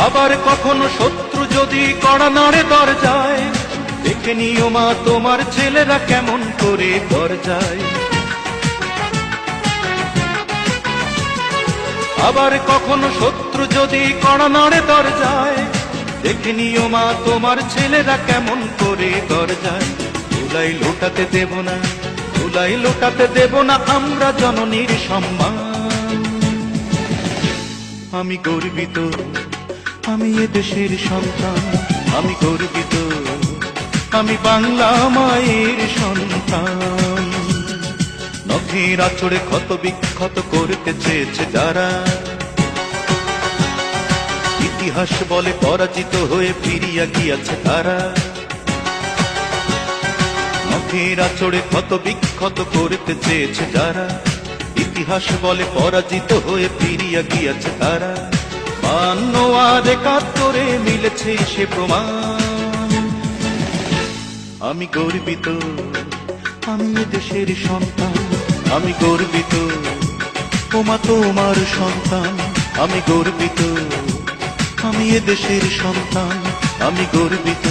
আবার কখনো শত্রু যদি কড়া নাড়ে দরজায়, দেখে নিও মা তোমার ছেলেরা কেমন করে দরজায়। আবার কখনো শত্রু যদি কড়া নাড়ে দরজায়, দেখে নিও মা তোমার ছেলেরা কেমন করে দরজায়। ধুলাই লোটাতে দেব না, ধুলাই লোটাতে দেব না আমরা জননীর সম্মান। আমি গর্বিত, আমি এ দেশের সন্তান, আমি গর্বিত, আমি বাংলা মায়ের সন্তান। নখের আঁচড়ে ক্ষত বিক্ষত করতে চেয়েছে যারা, ইতিহাস বলে পরাজিত হয়ে ফিরিয়া গিয়াছে তারা। নখের আঁচড়ে ক্ষত বিক্ষত করতে চেয়েছে যারা, ইতিহাস বলে পরাজিত হয়ে ফিরিয়া গিয়াছে তারা। 52 আর 71 মিলেছে সে প্রমাণ। আমি গর্বিত, আমি এ দেশের সন্তান, আমি গর্বিত, ওমা তোমার সন্তান। আমি গর্বিত, আমি এ দেশের সন্তান, আমি গর্বিত।